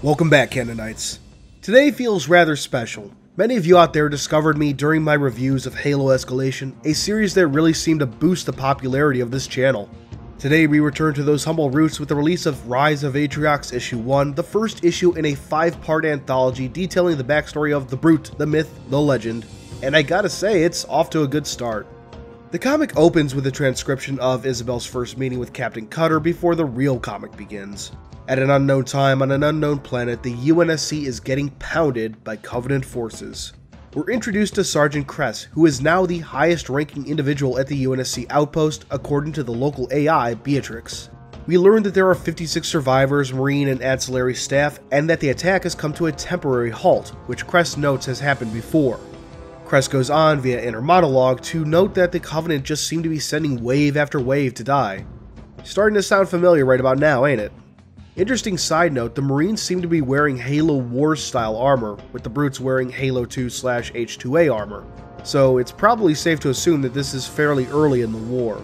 Welcome back, Canonites. Today feels rather special. Many of you out there discovered me during my reviews of Halo Escalation, a series that really seemed to boost the popularity of this channel. Today we return to those humble roots with the release of Rise of Atriox Issue 1, the first issue in a 5-part anthology detailing the backstory of the Brute, the myth, the legend, and I gotta say, it's off to a good start. The comic opens with a transcription of Isabel's first meeting with Captain Cutter before the real comic begins. At an unknown time on an unknown planet, the UNSC is getting pounded by Covenant forces. We're introduced to Sergeant Kress, who is now the highest ranking individual at the UNSC outpost according to the local AI, Beatrix. We learn that there are 56 survivors, Marine and ancillary staff, and that the attack has come to a temporary halt, which Kress notes has happened before. Kress goes on via inner monologue to note that the Covenant just seem to be sending wave after wave to die. Starting to sound familiar right about now, ain't it? Interesting side note, the Marines seem to be wearing Halo Wars style armor, with the Brutes wearing Halo 2/H2A armor, so it's probably safe to assume that this is fairly early in the war.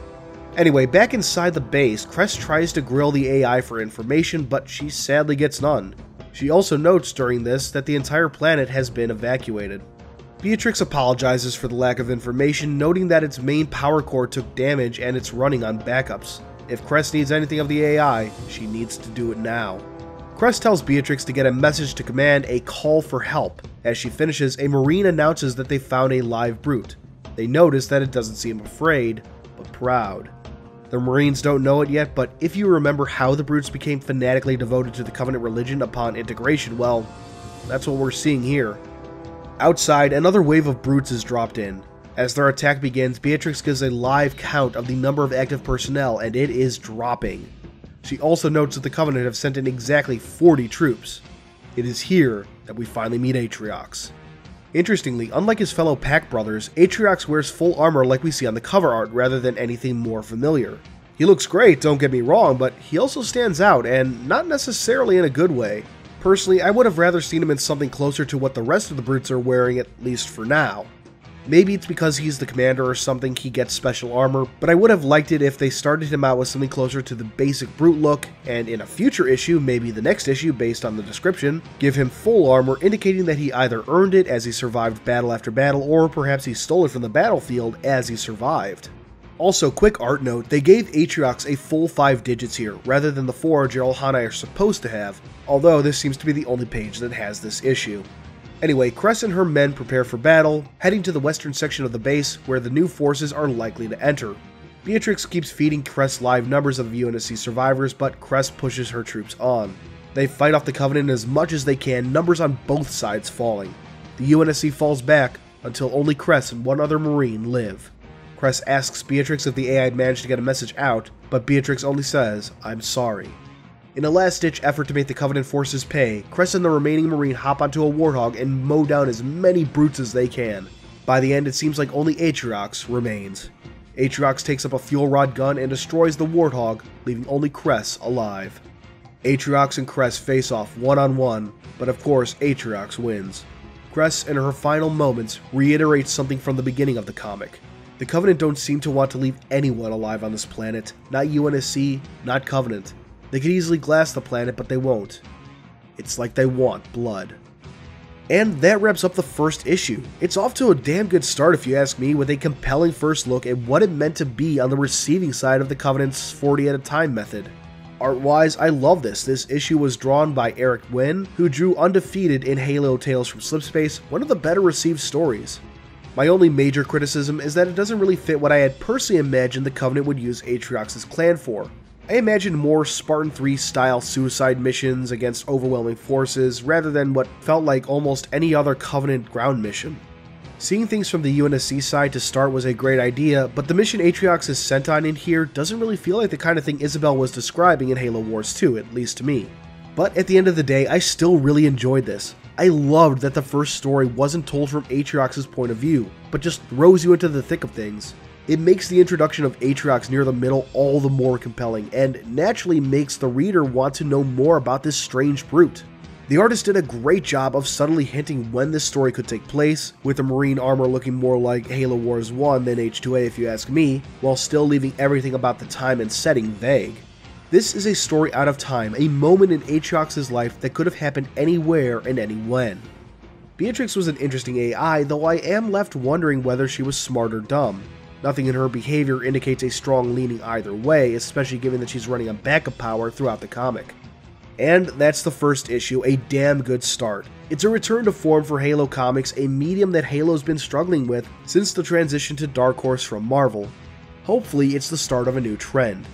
Anyway, back inside the base, Kress tries to grill the AI for information, but she sadly gets none. She also notes during this that the entire planet has been evacuated. Beatrix apologizes for the lack of information, noting that its main power core took damage and it's running on backups. If Kress needs anything of the AI, she needs to do it now. Kress tells Beatrix to get a message to command a call for help. As she finishes, a Marine announces that they found a live Brute. They notice that it doesn't seem afraid, but proud. The Marines don't know it yet, but if you remember how the Brutes became fanatically devoted to the Covenant religion upon integration, well, that's what we're seeing here. Outside, another wave of Brutes is dropped in. As their attack begins, Beatrix gives a live count of the number of active personnel, and it is dropping. She also notes that the Covenant have sent in exactly 40 troops. It is here that we finally meet Atriox. Interestingly, unlike his fellow Pack brothers, Atriox wears full armor like we see on the cover art rather than anything more familiar. He looks great, don't get me wrong, but he also stands out, and not necessarily in a good way. Personally, I would have rather seen him in something closer to what the rest of the Brutes are wearing, at least for now. Maybe it's because he's the commander or something he gets special armor, but I would have liked it if they started him out with something closer to the basic Brute look, and in a future issue, maybe the next issue based on the description, give him full armor indicating that he either earned it as he survived battle after battle, or perhaps he stole it from the battlefield as he survived. Also, quick art note, they gave Atriox a full 5 digits here, rather than the 4 Gerald Hanai are supposed to have, although this seems to be the only page that has this issue. Anyway, Kress and her men prepare for battle, heading to the western section of the base where the new forces are likely to enter. Beatrix keeps feeding Kress live numbers of UNSC survivors, but Kress pushes her troops on. They fight off the Covenant as much as they can, numbers on both sides falling. The UNSC falls back until only Kress and one other Marine live. Kress asks Beatrix if the AI had managed to get a message out, but Beatrix only says, "I'm sorry." In a last-ditch effort to make the Covenant forces pay, Kress and the remaining Marine hop onto a Warthog and mow down as many Brutes as they can. By the end, it seems like only Atriox remains. Atriox takes up a fuel rod gun and destroys the Warthog, leaving only Kress alive. Atriox and Kress face off one-on-one, but of course Atriox wins. Kress, in her final moments, reiterates something from the beginning of the comic. The Covenant don't seem to want to leave anyone alive on this planet, not UNSC, not Covenant. They could easily glass the planet, but they won't. It's like they want blood. And that wraps up the first issue. It's off to a damn good start if you ask me, with a compelling first look at what it meant to be on the receiving side of the Covenant's 40 at a time method. Art-wise, I love this. This issue was drawn by Eric Wynn, who drew Undefeated in Halo Tales from Slipspace, one of the better received stories. My only major criticism is that it doesn't really fit what I had personally imagined the Covenant would use Atriox's clan for. I imagined more Spartan 3 style suicide missions against overwhelming forces rather than what felt like almost any other Covenant ground mission. Seeing things from the UNSC side to start was a great idea, but the mission Atriox is sent on in here doesn't really feel like the kind of thing Isabel was describing in Halo Wars 2, at least to me. But at the end of the day, I still really enjoyed this. I loved that the first story wasn't told from Atriox's point of view, but just throws you into the thick of things. It makes the introduction of Atriox near the middle all the more compelling, and naturally makes the reader want to know more about this strange Brute. The artist did a great job of subtly hinting when this story could take place, with the Marine armor looking more like Halo Wars 1 than H2A if you ask me, while still leaving everything about the time and setting vague. This is a story out of time, a moment in Atriox's life that could have happened anywhere and anywhen. Beatrix was an interesting AI, though I am left wondering whether she was smart or dumb. Nothing in her behavior indicates a strong leaning either way, especially given that she's running on backup power throughout the comic. And that's the first issue, a damn good start. It's a return to form for Halo Comics, a medium that Halo's been struggling with since the transition to Dark Horse from Marvel. Hopefully, it's the start of a new trend.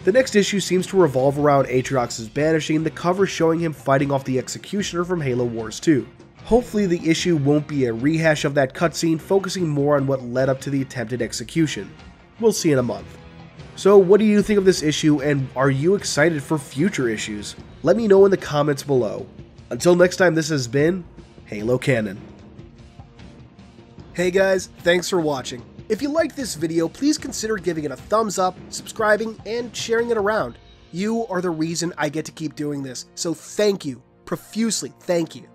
The next issue seems to revolve around Atriox's banishing, the cover showing him fighting off the Executioner from Halo Wars 2. Hopefully the issue won't be a rehash of that cutscene, focusing more on what led up to the attempted execution. We'll see in a month. So what do you think of this issue, and are you excited for future issues? Let me know in the comments below. Until next time, this has been Halo Canon. Hey guys, thanks for watching. If you liked this video, please consider giving it a thumbs up, subscribing, and sharing it around. You are the reason I get to keep doing this, so thank you. Profusely thank you.